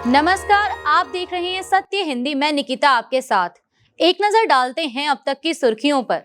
नमस्कार, आप देख रहे हैं सत्य हिंदी। मैं निकिता आपके साथ। एक नजर डालते हैं अब तक की सुर्खियों पर।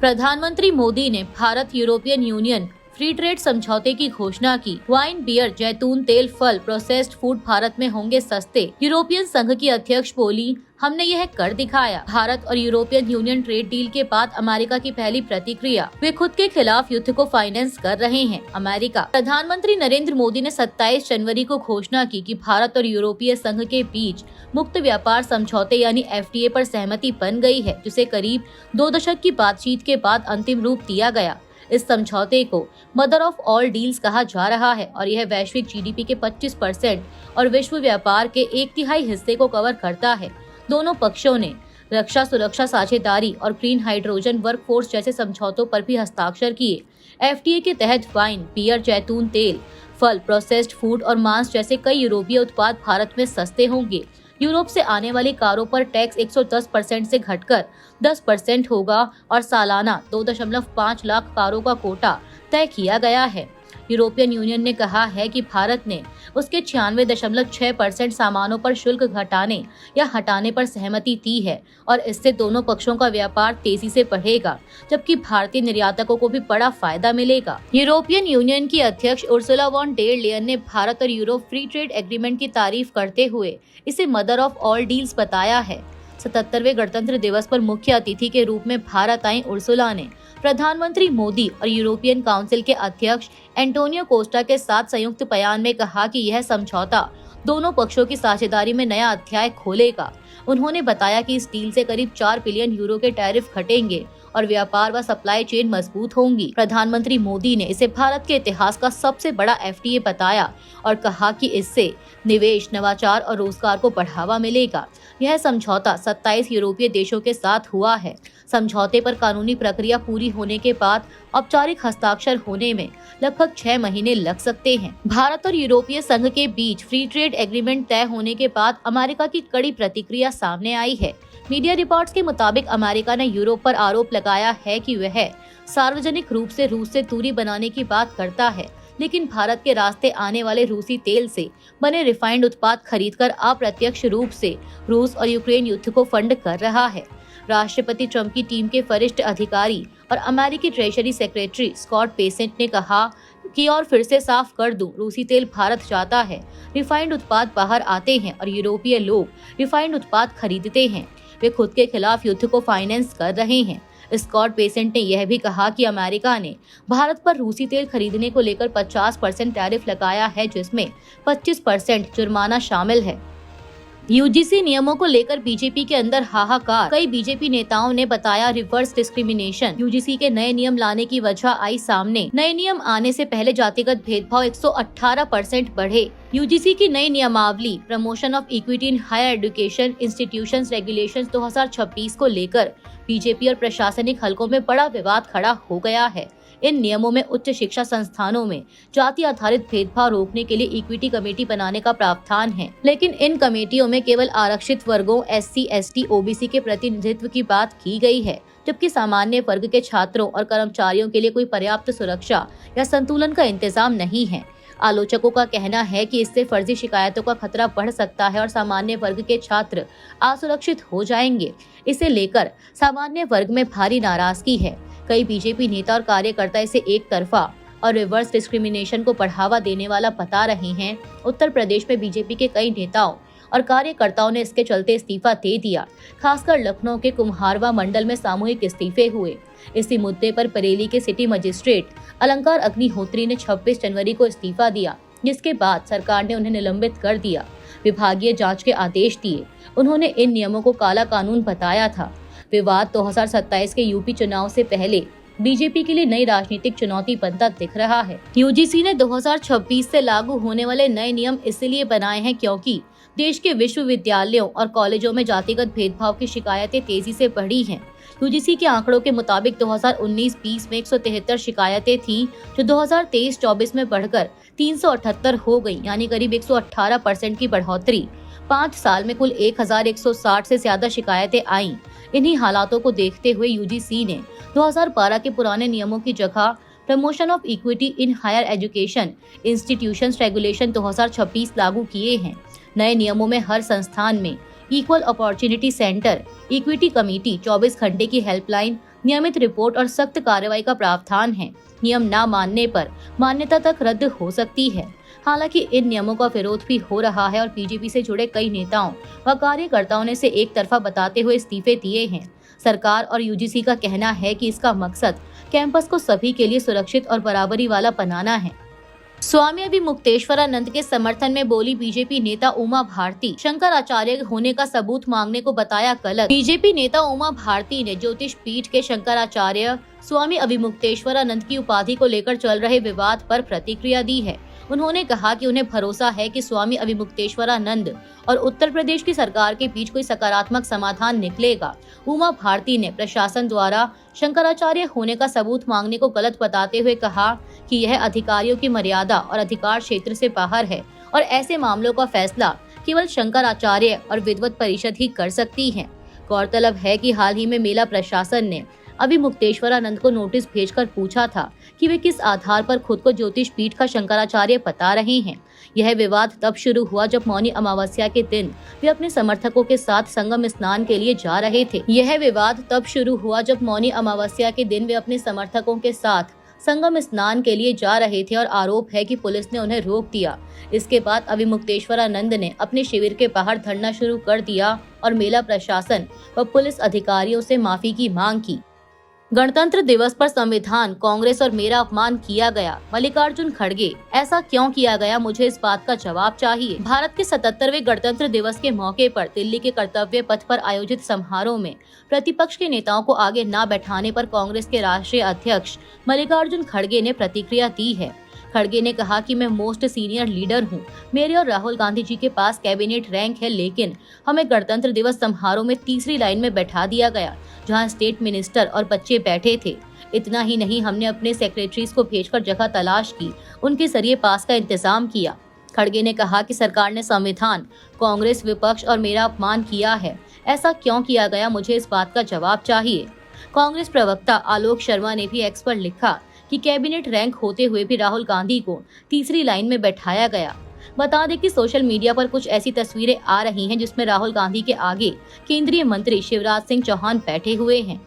प्रधानमंत्री मोदी ने Bharat European union free trade समझौते की घोषणा की। वाइन, बियर, जैतून तेल, फल, प्रोसेस्ड फूड भारत में होंगे सस्ते। यूरोपियन संघ की अध्यक्ष बोली, हमने यह कर दिखाया। भारत और यूरोपियन यूनियन ट्रेड डील के बाद अमेरिका की पहली प्रतिक्रिया, वे खुद के खिलाफ युद्ध को फाइनेंस कर रहे हैं। अमेरिका प्रधानमंत्री नरेंद्र मोदी ने 27 जनवरी को घोषणा की कि भारत और यूरोपीय संघ के बीच मुक्त व्यापार समझौते यानी FTA पर सहमति बन गई है, जिसे करीब 2 दशक की बातचीत के बाद अंतिम रूप दिया गया। इस समझौते को मदर ऑफ ऑल डील्स कहा जा रहा है और यह वैश्विक GDP के 25% और विश्व व्यापार के 1/3 हिस्से को कवर करता है। दोनों पक्षों ने रक्षा, सुरक्षा, साझेदारी और ग्रीन हाइड्रोजन वर्कफोर्स जैसे समझौतों पर भी हस्ताक्षर किए। FTA के तहत वाइन, बियर, जैतून तेल, फल, प्रोसेस्ड फूड और मांस जैसे कई यूरोपीय उत्पाद भारत में सस्ते होंगे। यूरोप से आने वाली कारों पर टैक्स 110% से घटकर 10% होगा और सालाना 2.5 लाख कारों का कोटा तय किया गया है। यूरोपियन यूनियन ने कहा है कि भारत ने उसके 96.6% सामानों पर शुल्क घटाने या हटाने पर सहमति दी है और इससे दोनों पक्षों का व्यापार तेजी से बढ़ेगा, जबकि भारतीय निर्यातकों को भी बड़ा फायदा मिलेगा। यूरोपियन यूनियन की अध्यक्ष उर्सुला वॉन डेर लेयन ने भारत और यूरोप फ्री ट्रेड एग्रीमेंट की तारीफ करते हुए इसे मदर ऑफ ऑल डील्स बताया है। 77वें गणतंत्र दिवस पर मुख्य अतिथि के रूप में भारत आई उर्सुला ने प्रधानमंत्री मोदी और यूरोपियन काउंसिल के अध्यक्ष एंटोनियो कोस्टा के साथ संयुक्त बयान में कहा कि यह समझौता दोनों पक्षों की साझेदारी में नया अध्याय खोलेगा। उन्होंने बताया कि इस डील से करीब 4 बिलियन यूरो के टैरिफ घटेंगे और व्यापार व सप्लाई चेन मजबूत होंगी। प्रधानमंत्री मोदी ने इसे भारत के इतिहास का सबसे बड़ा FTA बताया और कहा कि इससे निवेश, नवाचार और रोजगार को बढ़ावा मिलेगा। यह समझौता 27 यूरोपीय देशों के साथ हुआ है। समझौते पर कानूनी प्रक्रिया पूरी होने के बाद औपचारिक हस्ताक्षर होने में लगभग 6 महीने लग सकते हैं। भारत और यूरोपीय संघ के बीच फ्री ट्रेड एग्रीमेंट तय होने के बाद अमेरिका की कड़ी प्रतिक्रिया सामने आई है। मीडिया रिपोर्ट्स के मुताबिक अमेरिका ने यूरोप पर आरोप लगाया है कि वह सार्वजनिक रूप से रूस से दूरी बनाने की बात करता है, लेकिन भारत के रास्ते आने वाले रूसी तेल से बने रिफाइंड उत्पाद खरीदकर अप्रत्यक्ष रूप से रूस और यूक्रेन युद्ध को फंड कर रहा है। राष्ट्रपति ट्रंप की टीम के वरिष्ठ अधिकारी और अमेरिकी ट्रेजरी सेक्रेटरी स्कॉट बेसेंट ने कहा कि और फिर से साफ कर दूं, रूसी तेल भारत जाता है, रिफाइंड उत्पाद बाहर आते हैं और यूरोपीय लोग रिफाइंड उत्पाद खरीदते हैं। वे खुद के खिलाफ युद्ध को फाइनेंस कर रहे हैं। स्कॉट बेसेंट ने यह भी कहा कि अमेरिका ने भारत पर रूसी तेल खरीदने को लेकर 50% टैरिफ लगाया है, जिसमें 25% जुर्माना शामिल है। UGC नियमों को लेकर बीजेपी के अंदर हाहाकार। कई बीजेपी नेताओं ने बताया रिवर्स डिस्क्रिमिनेशन। UGC के नए नियम लाने की वजह आई सामने। नए नियम आने से पहले जातिगत भेदभाव 118% बढ़े। UGC की नई नियमावली promotion of equity in higher education institutions regulations 2026 को लेकर बीजेपी और प्रशासनिक हलकों में बड़ा विवाद खड़ा हो गया है। इन नियमों में उच्च शिक्षा संस्थानों में जाति आधारित भेदभाव रोकने के लिए इक्विटी कमेटी बनाने का प्रावधान है, लेकिन इन कमेटियों में केवल आरक्षित वर्गों SC, ST, OBC के प्रतिनिधित्व की बात की गई है, जबकि सामान्य वर्ग के छात्रों और कर्मचारियों के लिए कोई पर्याप्त सुरक्षा या संतुलन का इंतजाम नहीं है। आलोचकों का कहना है कि इससे फर्जी शिकायतों का खतरा बढ़ सकता है और सामान्य वर्ग के छात्र असुरक्षित हो जाएंगे। इसे लेकर सामान्य वर्ग में भारी नाराजगी है। कई बीजेपी नेता और कार्यकर्ता इसे एक तरफा और रिवर्स डिस्क्रिमिनेशन को बढ़ावा देने वाला बता रहे हैं। उत्तर प्रदेश में बीजेपी के कई नेताओं और कार्यकर्ताओं ने इसके चलते इस्तीफा दे दिया। खासकर लखनऊ के कुम्हारवा मंडल में सामूहिक इस्तीफे हुए। इसी मुद्दे पर बरेली के सिटी मजिस्ट्रेट अलंकार अग्निहोत्री ने 26 जनवरी को इस्तीफा दिया, जिसके बाद सरकार ने उन्हें निलंबित कर दिया। विभागीय जांच के आदेश दिए। उन्होंने इन नियमों को काला कानून बताया था। विवाद 2027 के यूपी चुनाव से पहले बीजेपी के लिए नई राजनीतिक चुनौती बनता दिख रहा है। UGC ने 2026 से लागू होने वाले नए नियम इसलिए बनाए हैं क्योंकि देश के विश्वविद्यालयों और कॉलेजों में जातिगत भेदभाव की शिकायतें तेजी से बढ़ी हैं। UGC के आंकड़ों के मुताबिक 2019-20 में 173 शिकायतें थीं, जो 2023-24 में बढ़कर 378 हो गई, यानी करीब 118% की बढ़ोतरी। 5 साल में कुल 1160 से ज्यादा शिकायतें आईं। इन्हीं हालातों को देखते हुए UGC ने 2012 के पुराने नियमों की जगह promotion of equity in higher education institutions regulation 2026 लागू किए हैं। नए नियमों में हर संस्थान में equal opportunity centre, equity committee, 24 घंटे की हेल्पलाइन, नियमित रिपोर्ट और सख्त कार्रवाई का प्रावधान है। नियम न मानने पर मान्यता तक रद्द हो सकती है। हालांकि इन नियमों का विरोध भी हो रहा है और बीजेपी से जुड़े कई नेताओं व कार्यकर्ताओं ने इसे एक तरफा बताते हुए इस्तीफे दिए हैं। सरकार और यूजीसी का कहना है कि इसका मकसद कैंपस को सभी के लिए सुरक्षित और बराबरी वाला बनाना है। स्वामी अभिमुक्तेश्वरानंद के समर्थन में बोली बीजेपी नेता उमा भारती, शंकराचार्य होने का सबूत मांगने को बताया गलत। बीजेपी नेता उमा भारती ने ज्योतिष पीठ के शंकराचार्य स्वामी अभिमुक्तेश्वरानंद की उपाधि को लेकर चल रहे विवाद पर प्रतिक्रिया दी है। उन्होंने कहा कि उन्हें भरोसा है कि स्वामी अभिमुक्तेश्वरानंद और उत्तर प्रदेश की सरकार के बीच कोई सकारात्मक समाधान निकलेगा। उमा भारती ने प्रशासन द्वारा शंकराचार्य होने का सबूत मांगने को गलत बताते हुए कहा कि यह अधिकारियों की मर्यादा और अधिकार क्षेत्र से बाहर है और ऐसे मामलों का फैसला केवल शंकराचार्य और विद्वत परिषद ही कर सकती है। गौरतलब है कि हाल ही में मेला प्रशासन ने अभिमुक्तेश्वरानंद को नोटिस भेजकर पूछा था कि वे किस आधार पर खुद को ज्योतिष पीठ का शंकराचार्य बता रहे हैं। यह विवाद तब शुरू हुआ जब मौनी अमावस्या के दिन वे अपने समर्थकों के साथ संगम स्नान के लिए जा रहे थे। संगम स्नान के लिए जा रहे थे और आरोप है कि पुलिस ने उन्हें रोक दिया। इसके बाद अभिमुक्तेश्वरानंद ने अपने शिविर के बाहर धरना शुरू कर दिया और मेला प्रशासन व पुलिस अधिकारियों से माफी की मांग की। गणतंत्र दिवस पर संविधान, कांग्रेस और मेरा अपमान किया गया, मल्लिकार्जुन खड़गे। ऐसा क्यों किया गया, मुझे इस बात का जवाब चाहिए। भारत के 77वें गणतंत्र दिवस के मौके पर दिल्ली के कर्तव्य पथ पर आयोजित समारोह में प्रतिपक्ष के नेताओं को आगे न बैठाने पर कांग्रेस के राष्ट्रीय अध्यक्ष मल्लिकार्जुन खड़गे ने प्रतिक्रिया दी है। खड़गे ने कहा कि मैं मोस्ट सीनियर लीडर हूं। मेरे और राहुल गांधी जी के पास कैबिनेट रैंक है, लेकिन हमें गणतंत्र दिवस समारोह में तीसरी लाइन में बैठा दिया गया, जहां स्टेट मिनिस्टर और बच्चे बैठे थे। इतना ही नहीं, हमने अपने सेक्रेटरीज को भेजकर जगह तलाश की, उनके जरिए पास का इंतजाम किया। खड़गे ने कहा कि सरकार ने संविधान, कांग्रेस, विपक्ष और मेरा अपमान किया है। ऐसा क्यों किया गया, मुझे इस बात का जवाब चाहिए। कांग्रेस प्रवक्ता आलोक शर्मा ने भी एक्स पर लिखा कि कैबिनेट रैंक होते हुए भी राहुल गांधी को तीसरी लाइन में बैठाया गया। बता दें कि सोशल मीडिया पर कुछ ऐसी तस्वीरें आ रही हैं जिसमें राहुल गांधी के आगे केंद्रीय मंत्री शिवराज सिंह चौहान बैठे हुए हैं।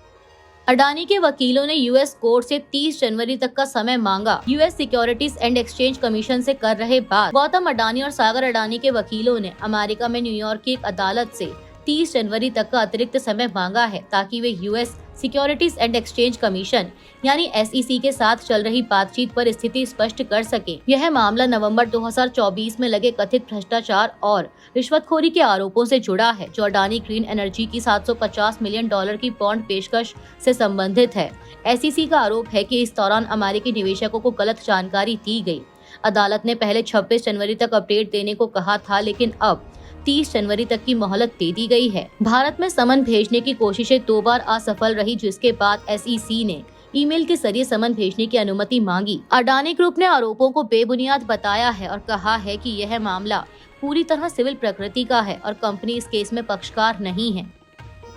अडानी के वकीलों ने यूएस कोर्ट से 30 जनवरी तक का समय मांगा। US securities and exchange commission से कर रहे बात। गौतम अडानी और सागर अडानी के वकीलों ने अमेरिका में न्यूयॉर्क की एक अदालत से 30 जनवरी तक का अतिरिक्त समय मांगा है, ताकि वे US securities and exchange commission यानी SEC के साथ चल रही बातचीत पर स्थिति स्पष्ट कर सके। यह मामला नवंबर 2024 में लगे कथित भ्रष्टाचार और रिश्वतखोरी के आरोपों से जुड़ा है, जो अडानी ग्रीन एनर्जी की $750 मिलियन की बॉन्ड पेशकश से संबंधित है। SEC का आरोप है कि इस दौरान अमेरिकी निवेशकों को गलत जानकारी दी गई। अदालत ने पहले 26 जनवरी तक अपडेट देने को कहा था, लेकिन अब 30 जनवरी तक की मोहलत दे दी गई है। भारत में समन भेजने की कोशिशें 2 बार असफल रही, जिसके बाद SEC ने ईमेल के जरिए समन भेजने की अनुमति मांगी। अडानी ग्रुप ने आरोपों को बेबुनियाद बताया है और कहा है कि यह मामला पूरी तरह सिविल प्रकृति का है और कंपनी इस केस में पक्षकार नहीं है।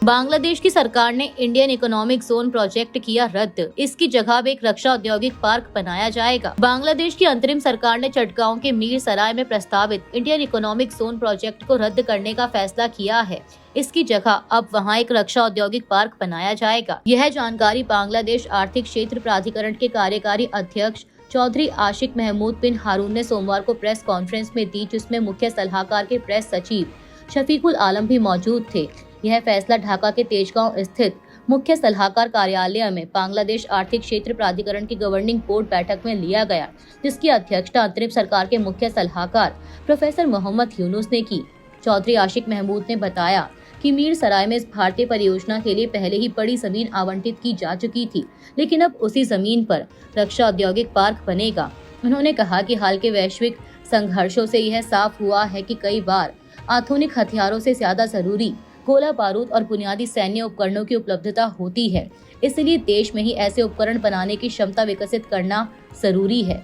बांग्लादेश की सरकार ने इंडियन इकोनॉमिक जोन प्रोजेक्ट किया रद्द। इसकी जगह अब एक रक्षा औद्योगिक पार्क बनाया जाएगा। बांग्लादेश की अंतरिम सरकार ने चटगांव के मीर सराय में प्रस्तावित इंडियन इकोनॉमिक जोन प्रोजेक्ट को रद्द करने का फैसला किया है। इसकी जगह अब वहां एक रक्षा औद्योगिक पार्क बनाया जाएगा। यह जानकारी बांग्लादेश आर्थिक क्षेत्र प्राधिकरण के कार्यकारी अध्यक्ष चौधरी आशिक महमूद बिन हारून ने सोमवार को प्रेस कॉन्फ्रेंस में दी, जिसमें मुख्य सलाहकार के प्रेस सचिव शफीकुल आलम भी मौजूद थे। यह फैसला ढाका के तेजगांव स्थित मुख्य सलाहकार कार्यालय में बांग्लादेश आर्थिक क्षेत्र प्राधिकरण की गवर्निंग बोर्ड बैठक में लिया गया, जिसकी अध्यक्षता अंतरिम सरकार के मुख्य सलाहकार प्रोफेसर मोहम्मद यूनुस ने की। चौधरी आशिक महमूद ने बताया कि मीर सराय में इस भारतीय परियोजना के लिए पहले ही बड़ी जमीन आवंटित की जा चुकी थी, लेकिन अब उसी जमीन पर रक्षा औद्योगिक पार्क बनेगा। उन्होंने कहा कि हाल के वैश्विक संघर्षों से यह साफ हुआ है कि कई बार आधुनिक हथियारों से ज्यादा जरूरी गोला बारूद और बुनियादी सैन्य उपकरणों की उपलब्धता होती है। इसलिए देश में ही ऐसे उपकरण बनाने की क्षमता विकसित करना जरूरी है।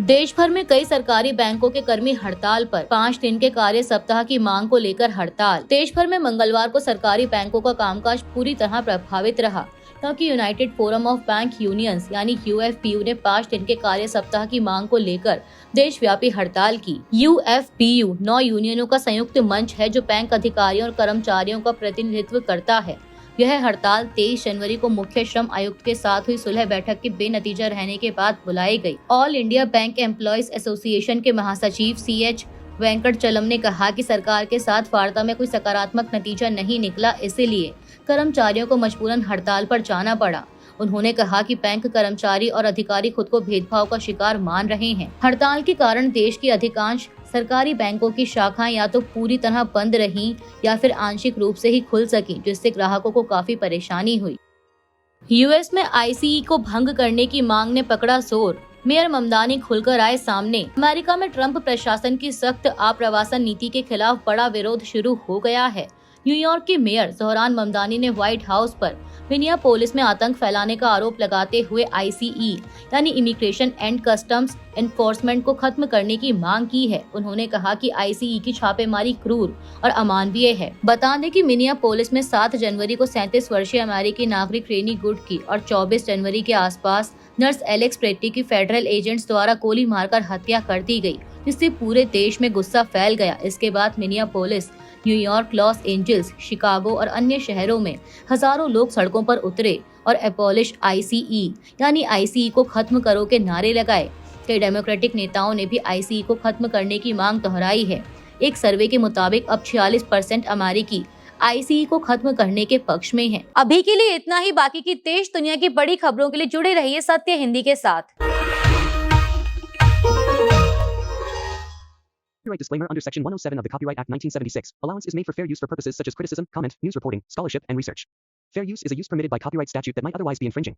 देश भर में कई सरकारी बैंकों के कर्मी हड़ताल पर। 5 दिन के कार्य सप्ताह की मांग को लेकर हड़ताल। देश भर में मंगलवार को सरकारी बैंकों का कामकाज पूरी तरह प्रभावित रहा, ताकि United forum of bank unions यानी यूएफपीयू ने 5 दिन के कार्य सप्ताह की मांग को लेकर देशव्यापी हड़ताल की। यूएफपीयू 9 यूनियनों का संयुक्त मंच है जो बैंक अधिकारियों और कर्मचारियों का प्रतिनिधित्व करता है। यह हड़ताल 23 जनवरी को मुख्य श्रम आयुक्त के साथ हुई सुलह बैठक के बेनतीजा रहने के बाद बुलाई गई। All India bank employees association के महासचिव CH वेंकटचलम ने कहा कि सरकार के साथ वार्ता में कोई सकारात्मक नतीजा नहीं निकला, इसलिए कर्मचारियों को मजबूरन हड़ताल पर जाना पड़ा। उन्होंने कहा कि बैंक कर्मचारी और अधिकारी खुद को भेदभाव का शिकार मान रहे हैं। हड़ताल के कारण देश की अधिकांश सरकारी बैंकों की शाखाएं या तो पूरी तरह बंद रहीं या फिर आंशिक रूप से ही खुल सकी, जिससे ग्राहकों को काफी परेशानी हुई। यूएस में ICE को भंग करने की मांग ने पकड़ा जोर, मेयर ममदानी खुलकर आए सामने। अमेरिका में ट्रंप प्रशासन की सख्त आप्रवासन नीति के खिलाफ बड़ा विरोध शुरू हो गया है। न्यूयॉर्क के मेयर जोहरान ममदानी ने व्हाइट हाउस पर मिनियापोलिस में आतंक फैलाने का आरोप लगाते हुए ICE यानी इमिग्रेशन एंड कस्टम्स एनफोर्समेंट को खत्म करने की मांग की है। उन्होंने कहा कि ICE की छापेमारी क्रूर और अमानवीय है। बता दें कि मिनियापोलिस में 7 जनवरी को 37 वर्षीय अमेरिकी नागरिक रेनी गुड की और 24 जनवरी के आसपास नर्स एलेक्स प्रेटी की फेडरल एजेंट्स द्वारा गोली मारकर हत्या कर दी गई, जिससे पूरे देश में गुस्सा फैल गया। इसके बाद Minneapolis, New York, Los Angeles, Chicago और अन्य शहरों में हजारों लोग सड़कों पर उतरे और एबॉलिश ICE यानी ICE को खत्म करो के नारे लगाए। कई डेमोक्रेटिक नेताओं ने भी ICE को खत्म करने की मांग दोहराई है। एक सर्वे के मुताबिक अब 46% अमेरिकी ICE को खत्म करने के पक्ष में हैं। अभी के लिए इतना ही। बाकी की देश दुनिया की बड़ी खबरों के लिए जुड़े रहिए सत्य हिंदी के साथ। Copyright disclaimer under Section 107 of the Copyright Act 1976. Allowance is made for fair use for purposes such as criticism, comment, news reporting, scholarship, and research. Fair use is a use permitted by copyright statute that might otherwise be infringing.